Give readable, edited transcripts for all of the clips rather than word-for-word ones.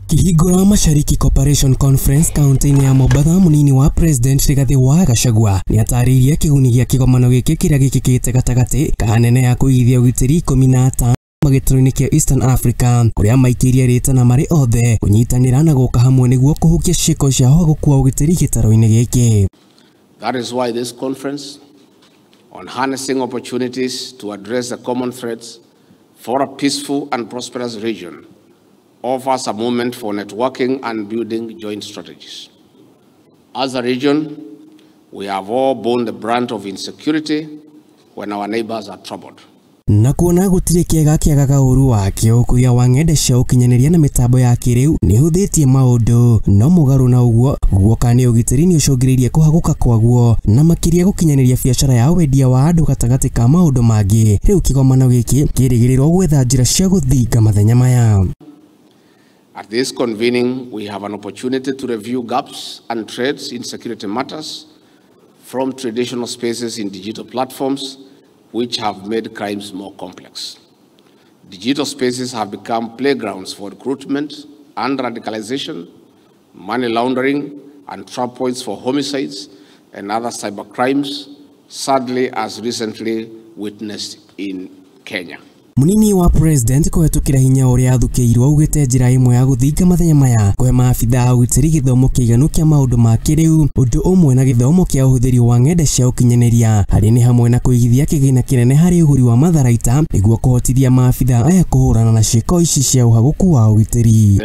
Kihigura Mashariki Corporation Conference kaunti-ini ya Mombasa, munini wa President Rigathi wa Gachagua ni ataririe kiguni gia kigomano giki kiria gikikite gatagati ka Anene ya kuigithia ugitiri 15 magitaro-ini kia Eastern Africa kuria maikirie Ritani mari othe kunyitanira na guka hamwe niguo kuhukia ciiko ciao gukua ugitiri gitaro-ini giki. That is why this conference on harnessing opportunities to address the common threats for a peaceful and prosperous region offers a moment for networking and building joint strategies. As a region, we have all borne the brunt of insecurity when our neighbors are troubled. Na kuona gutire kiega kauru wakio ukuria wa ng'enda cia ukinyaniria na mitambo ya kiriu ni huthitie maundu no mugaru na uguo guokani ugitiri ni ucungiririe kuhaguka kwaguo na makiria gukinyaniria biacara ya wendia wa andu gatagati ka maundu mangi riu kigomano giki kirigirirwo gwetha njira cia guthinga mathenya maya. At this convening, we have an opportunity to review gaps and threats in security matters from traditional spaces in digital platforms which have made crimes more complex. Digital spaces have become playgrounds for recruitment and radicalization, money laundering, and trap points for homicides and other cyber crimes, sadly as recently witnessed in Kenya. Munini wa President kuhetukira hinya uria athukiirwo ugite njira imwe ya guthinga mathenya maya kwe maabitha ugitiri githomo kiiganu kia maundu ma kiriu undu umwe na githomo kia uhuthiri wa ng'enda cia ukinyaniria hari ni hamwe na kuigithia kigina kinene hari uhuri wa matharaita niguo kuhotithia maabitha aya kuhurana na ciiko ici cia uhaguku wa ugitiri.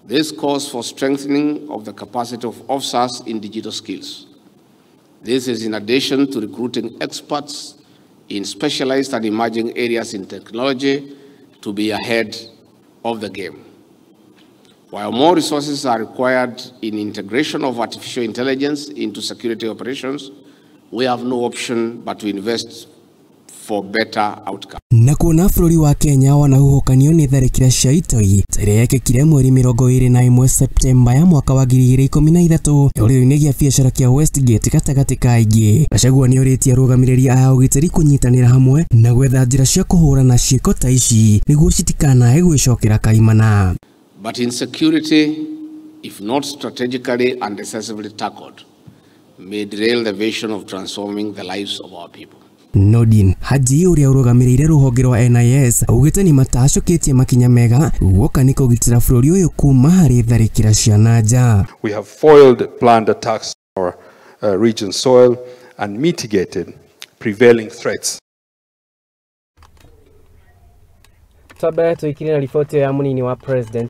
This calls for strengthening of the capacity of officers in digital skills. This is in addition to recruiting experts in specialized and emerging areas in technology to be ahead of the game. While more resources are required in integration of artificial intelligence into security operations, we have no option but to invest for better outcomes. Na kuona bũrũri wa Kenya wanahuhukanio ni tharĩkĩra cia itoi ĩrĩa yekĩkire mweri 21 Septemba ya mwaka wa 2013 ũrĩo-inĩ gĩa biacara kia Westgate gatagati ka aingĩ. Gachagua nĩ ũrĩtie Arugamiriri aya ũgitĩri kunyitanira hamwe na gwetha njĩra cia kũhũrana ciiko ta ici nĩguo citikanae gwĩcokera kaimana. But insecurity, if not strategically and decisively tackled, may derail the vision of transforming the lives of our people. Nodin Haji uria urugamirire ruhonge rwa NIS ugite ni matacoketie makinya mega guoka ni kugitira bũrũri uyu kuma hari tharĩkĩra cia nanja. We have foiled planned attacks on our region soil and mitigated prevailing threats. Tabe tuikiri na ripoti ya munini wa President